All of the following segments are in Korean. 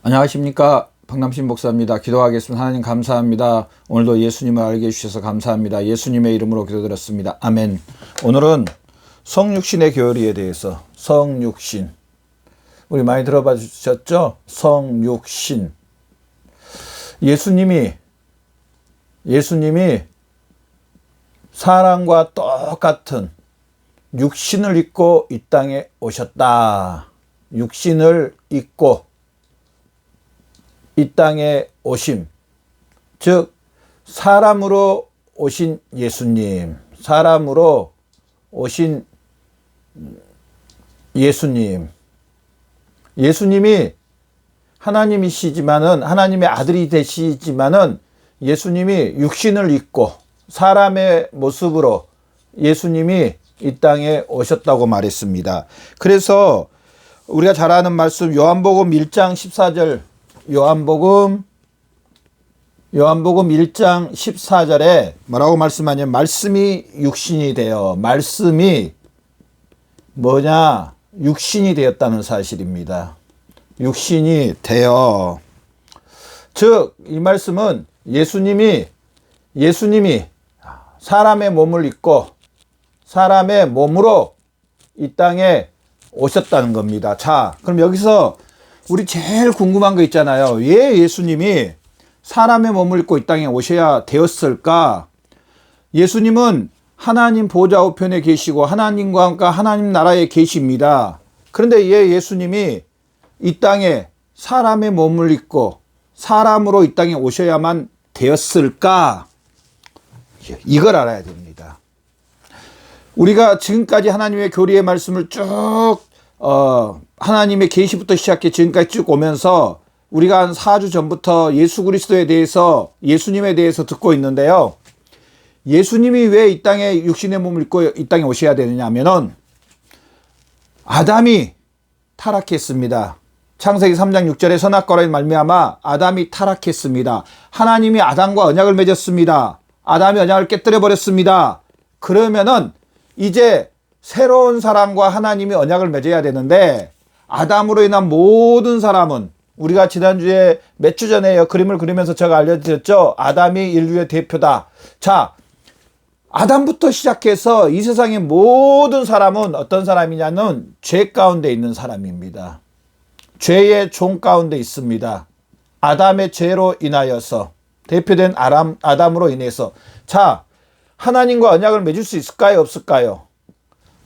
안녕하십니까, 박남신 목사입니다. 기도하겠습니다. 하나님 감사합니다. 오늘도 예수님을 알게 해주셔서 감사합니다. 예수님의 이름으로 기도드렸습니다. 아멘. 오늘은 성육신의 교리에 대해서, 성육신, 우리 많이 들어봐 주셨죠? 성육신. 예수님이 사람과 똑같은 육신을 입고 이 땅에 오셨다. 육신을 입고 이 땅에 오심, 즉 사람으로 오신 예수님, 사람으로 오신 예수님이 하나님이시지만은, 하나님의 아들이 되시지만은 예수님이 육신을 입고 사람의 모습으로 예수님이 이 땅에 오셨다고 말했습니다. 그래서 우리가 잘 아는 말씀, 요한복음 1장 14절, 요한복음 1장 14절에 뭐라고 말씀하냐면, 말씀이 육신이 되어, 말씀이 뭐냐? 육신이 되었다는 사실입니다. 육신이 되어, 즉 이 말씀은 예수님이 사람의 몸을 입고 사람의 몸으로 이 땅에 오셨다는 겁니다. 자, 그럼 여기서 우리 제일 궁금한 거 있잖아요. 왜 예수님이 사람의 몸을 입고 이 땅에 오셔야 되었을까? 예수님은 하나님 보좌 우편에 계시고 하나님과 함께 하나님 나라에 계십니다. 그런데 왜 예수님이 이 땅에 사람의 몸을 입고 사람으로 이 땅에 오셔야만 되었을까? 이걸 알아야 됩니다. 우리가 지금까지 하나님의 교리의 말씀을 쭉 하나님의 계시부터 시작해 지금까지 쭉 오면서 우리가 한 4주 전부터 예수 그리스도에 대해서, 예수님에 대해서 듣고 있는데요. 예수님이 왜 이 땅에 육신의 몸을 입고 이 땅에 오셔야 되느냐 하면은 아담이 타락했습니다. 창세기 3장 6절에 선악과로 말미암아 아담이 타락했습니다. 하나님이 아담과 언약을 맺었습니다. 아담이 언약을 깨뜨려 버렸습니다. 그러면은 이제 새로운 사람과 하나님이 언약을 맺어야 되는데, 아담으로 인한 모든 사람은, 우리가 지난주에 몇 주 전에 그림을 그리면서 제가 알려드렸죠. 아담이 인류의 대표다. 자, 아담부터 시작해서 이 세상의 모든 사람은 어떤 사람이냐면 죄 가운데 있는 사람입니다. 죄의 종 가운데 있습니다. 아담의 죄로 인하여서, 대표된 아담으로 인해서. 자, 하나님과 언약을 맺을 수 있을까요? 없을까요?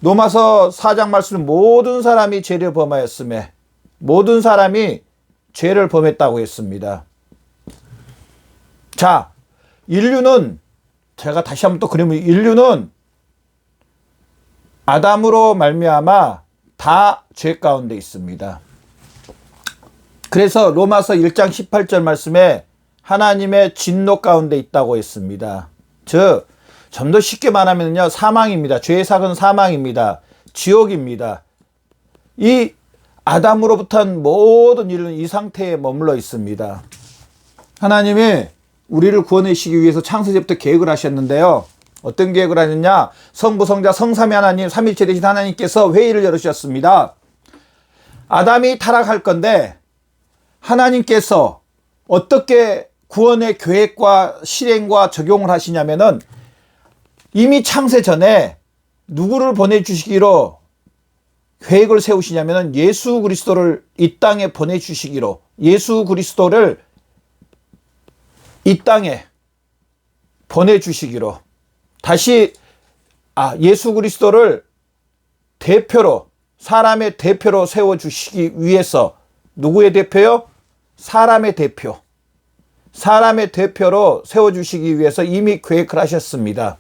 로마서 4장 말씀은 모든 사람이 죄를 범하였음에, 모든 사람이 죄를 범했다고 했습니다. 자, 인류는, 제가 다시 한번 또 그러면, 인류는 아담으로 말미암아 다 죄 가운데 있습니다. 그래서 로마서 1장 18절 말씀에 하나님의 진노 가운데 있다고 했습니다. 즉 좀 더 쉽게 말하면요, 사망입니다. 죄의 삭은 사망입니다. 지옥입니다. 이 아담으로부터는 모든 인류는 이 상태에 머물러 있습니다. 하나님이 우리를 구원해 주시기 위해서 창세기부터 계획을 하셨는데요. 어떤 계획을 하느냐? 성부, 성자, 성삼위 하나님, 삼위일체 되신 하나님께서 회의를 열으셨습니다. 아담이 타락할 건데 하나님께서 어떻게 구원의 계획과 실행과 적용을 하시냐면은, 이미 창세 전에 누구를 보내주시기로 계획을 세우시냐면은 예수 그리스도를 이 땅에 보내주시기로, 예수 그리스도를 이 땅에 보내주시기로, 다시 예수 그리스도를 대표로, 사람의 대표로 세워주시기 위해서, 누구의 대표요? 사람의 대표. 사람의 대표로 세워주시기 위해서 이미 계획을 하셨습니다.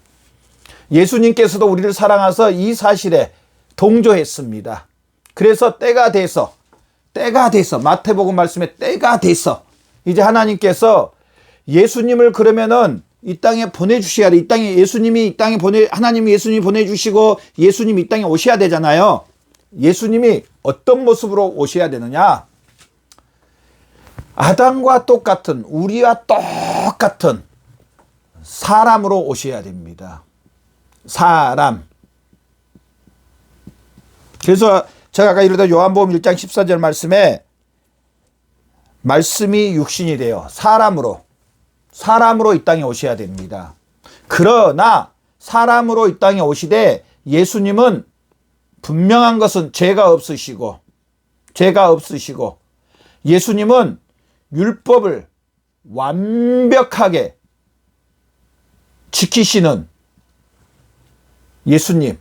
예수님께서도 우리를 사랑하셔서 이 사실에 동조했습니다. 그래서 때가 돼서, 마태복음 말씀에 때가 돼서 이제 하나님께서 예수님을 그러면은 이 땅에 보내주셔야 돼. 이 땅에 예수님이 이 땅에 하나님이 예수님이 보내주시고 예수님이 이 땅에 오셔야 되잖아요. 예수님이 어떤 모습으로 오셔야 되느냐? 아담과 똑같은, 우리와 똑같은 사람으로 오셔야 됩니다. 사람. 그래서 제가 아까 이르던 요한복음 1장 14절 말씀에 말씀이 육신이 되어 사람으로 이 땅에 오셔야 됩니다. 그러나 사람으로 이 땅에 오시되 예수님은 분명한 것은 죄가 없으시고 예수님은 율법을 완벽하게 지키시는 예수님,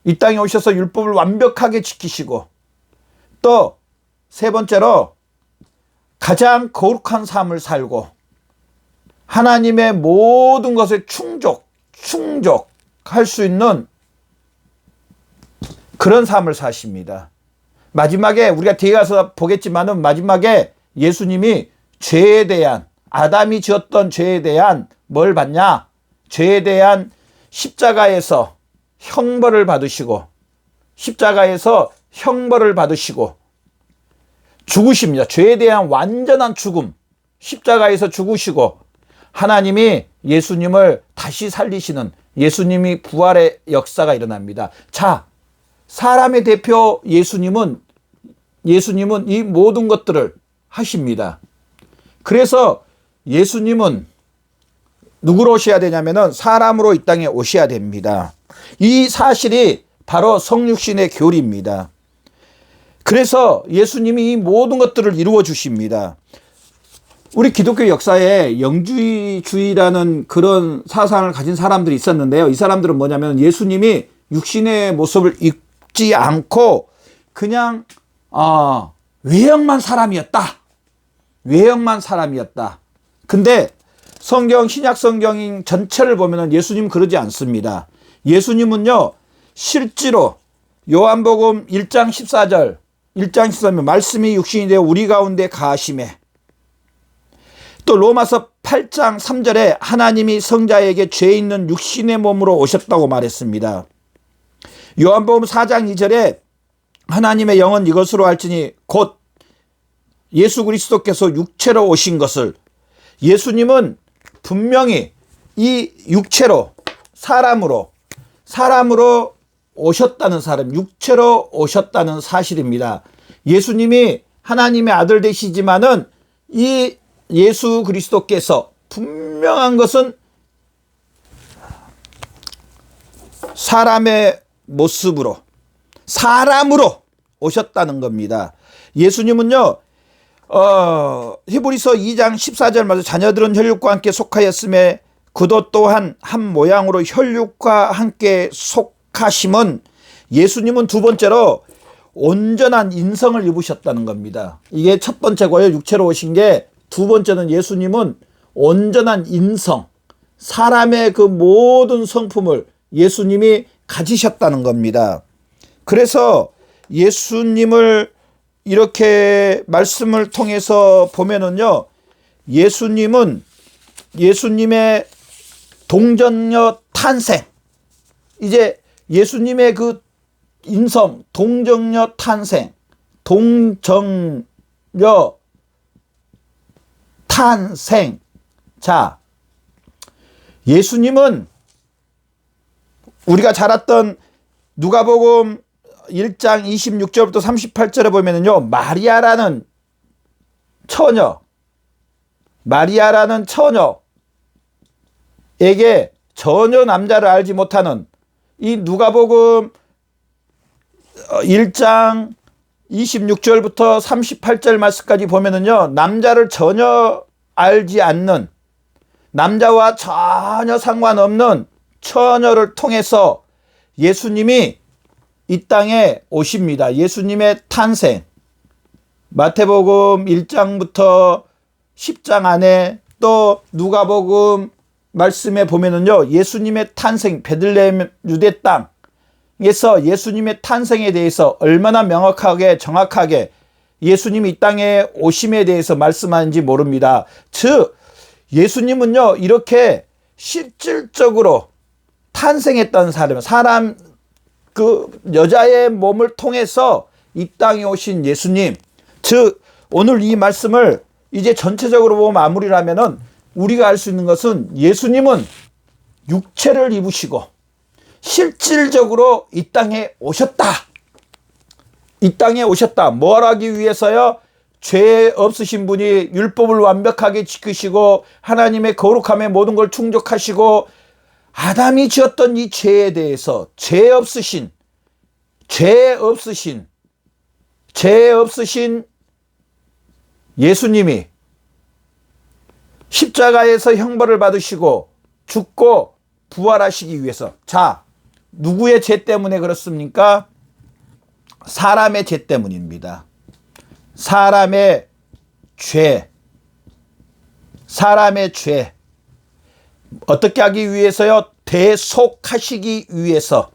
이 땅에 오셔서 율법을 완벽하게 지키시고 또 세 번째로 가장 거룩한 삶을 살고 하나님의 모든 것에 충족할 수 있는 그런 삶을 사십니다. 마지막에 우리가 뒤에 가서 보겠지만은 마지막에 예수님이 죄에 대한 아담이 지었던 죄에 대한 뭘 받냐? 죄에 대한 십자가에서 형벌을 받으시고 죽으십니다. 죄에 대한 완전한 죽음, 십자가에서 죽으시고 하나님이 예수님을 다시 살리시는 예수님이 부활의 역사가 일어납니다. 자, 사람의 대표 예수님은 이 모든 것들을 하십니다. 그래서 예수님은 누구로 오셔야 되냐면은 사람으로 이 땅에 오셔야 됩니다. 이 사실이 바로 성육신의 교리입니다. 그래서 예수님이 이 모든 것들을 이루어 주십니다. 우리 기독교 역사에 영주의주의라는 그런 사상을 가진 사람들이 있었는데요. 이 사람들은 뭐냐면 예수님이 육신의 모습을 입지 않고 그냥 외형만 사람이었다. 근데 신약 성경 전체를 보면 예수님 그러지 않습니다. 예수님은요, 실제로 요한복음 1장 14절 말씀이 육신이 되어 우리 가운데 가하심에, 또 로마서 8장 3절에 하나님이 성자에게 죄 있는 육신의 몸으로 오셨다고 말했습니다. 요한복음 4장 2절에 하나님의 영은 이것으로 알지니 곧 예수 그리스도께서 육체로 오신 것을, 예수님은 분명히 이 육체로 사람으로 오셨다는 육체로 오셨다는 사실입니다. 예수님이 하나님의 아들 되시지만은 이 예수 그리스도께서 분명한 것은 사람의 모습으로 사람으로 오셨다는 겁니다. 예수님은요, 히브리서 2장 14절 말씀, 자녀들은 혈육과 함께 속하였음에 그도 또한 한 모양으로 혈육과 함께 속하심은, 예수님은 두 번째로 온전한 인성을 입으셨다는 겁니다. 이게 첫 번째고요. 육체로 오신 게. 두 번째는 예수님은 온전한 인성, 사람의 그 모든 성품을 예수님이 가지셨다는 겁니다. 그래서 예수님을 이렇게 말씀을 통해서 보면은요, 예수님의 동정녀 탄생, 이제 예수님의 그 인성, 동정녀 탄생, 자, 예수님은 우리가 잘 알았던 누가복음 1장 26절부터 38절에 보면은요, 마리아라는 처녀에게 전혀 남자를 알지 못하는, 이 누가복음 1장 26절부터 38절 말씀까지 보면은요, 남자를 전혀 알지 않는, 남자와 전혀 상관없는 처녀를 통해서 예수님이 이 땅에 오십니다. 예수님의 탄생, 마태복음 1장부터 10장 안에, 또 누가복음 말씀에 보면은요, 예수님의 탄생, 베들레헴 유대 땅에서 예수님의 탄생에 대해서 얼마나 명확하게 정확하게 예수님이 이 땅에 오심에 대해서 말씀하는지 모릅니다. 즉 예수님은요, 이렇게 실질적으로 탄생했던 사람, 그 여자의 몸을 통해서 이 땅에 오신 예수님, 즉 오늘 이 말씀을 이제 전체적으로 보면 마무리를 하면은 우리가 알 수 있는 것은 예수님은 육체를 입으시고 실질적으로 이 땅에 오셨다. 뭘 하기 위해서요? 죄 없으신 분이 율법을 완벽하게 지키시고 하나님의 거룩함에 모든 걸 충족하시고 아담이 지었던 이 죄에 대해서 죄 없으신 예수님이 십자가에서 형벌을 받으시고 죽고 부활하시기 위해서, 자, 누구의 죄 때문에 그렇습니까? 사람의 죄 때문입니다. 사람의 죄. 어떻게 하기 위해서요? 대속하시기 위해서.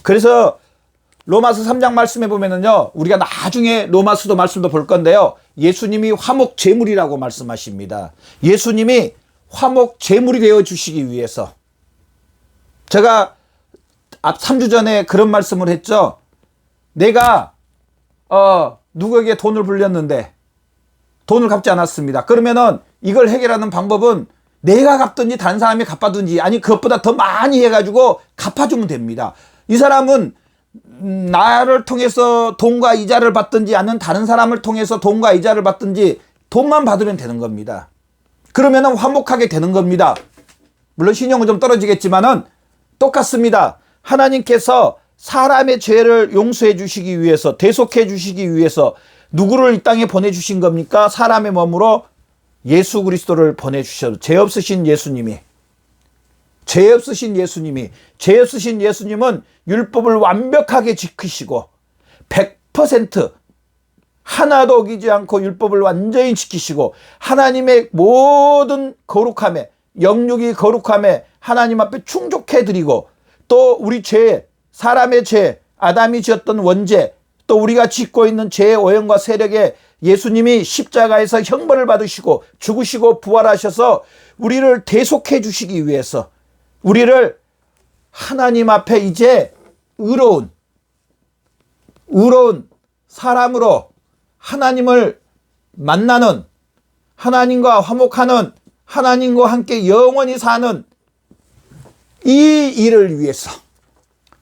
그래서 로마서 3장 말씀해 보면은요, 우리가 나중에 로마서도 말씀도 볼 건데요, 예수님이 화목 제물이라고 말씀하십니다. 예수님이 화목 제물이 되어 주시기 위해서. 제가 3주 전에 그런 말씀을 했죠. 내가 누구에게 돈을 불렸는데 돈을 갚지 않았습니다. 그러면은 이걸 해결하는 방법은 내가 갚든지 다른 사람이 갚아든지, 아니 그것보다 더 많이 해가지고 갚아주면 됩니다. 이 사람은 나를 통해서 돈과 이자를 받든지 아니면 다른 사람을 통해서 돈과 이자를 받든지 돈만 받으면 되는 겁니다. 그러면은 화목하게 되는 겁니다. 물론 신용은 좀 떨어지겠지만은 똑같습니다. 하나님께서 사람의 죄를 용서해 주시기 위해서, 대속해 주시기 위해서 누구를 이 땅에 보내주신 겁니까? 사람의 몸으로 예수 그리스도를 보내주셔서, 죄 없으신 예수님은 율법을 완벽하게 지키시고 100% 하나도 어기지 않고 율법을 완전히 지키시고 하나님의 모든 거룩함에, 영육이 거룩함에 하나님 앞에 충족해 드리고, 또 우리 죄, 사람의 죄, 아담이 지었던 원죄, 또 우리가 짓고 있는 죄의 오형과 세력에 예수님이 십자가에서 형벌을 받으시고 죽으시고 부활하셔서 우리를 대속해 주시기 위해서, 우리를 하나님 앞에 이제 의로운 사람으로 하나님을 만나는, 하나님과 화목하는, 하나님과 함께 영원히 사는 이 일을 위해서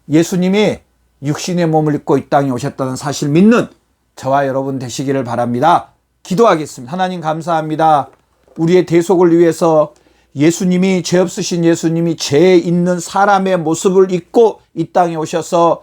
예수님이 육신의 몸을 입고 이 땅에 오셨다는 사실 믿는 저와 여러분 되시기를 바랍니다. 기도하겠습니다. 하나님 감사합니다. 우리의 대속을 위해서 예수님이, 죄 없으신 예수님이 죄 있는 사람의 모습을 입고 이 땅에 오셔서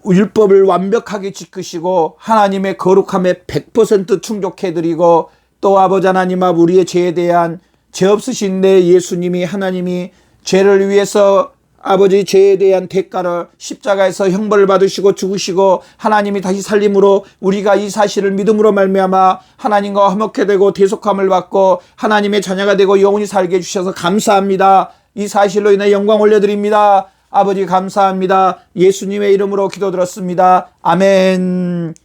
율법을 완벽하게 지키시고 하나님의 거룩함에 100% 충족해드리고, 또 아버지 하나님 앞 우리의 죄에 대한, 죄 없으신 내 예수님이, 하나님이 죄를 위해서 아버지 죄에 대한 대가를 십자가에서 형벌을 받으시고 죽으시고 하나님이 다시 살림으로 우리가 이 사실을 믿음으로 말미암아 하나님과 화목해 되고 대속함을 받고 하나님의 자녀가 되고 영원히 살게 해주셔서 감사합니다. 이 사실로 인해 영광 올려드립니다. 아버지 감사합니다. 예수님의 이름으로 기도드렸습니다. 아멘.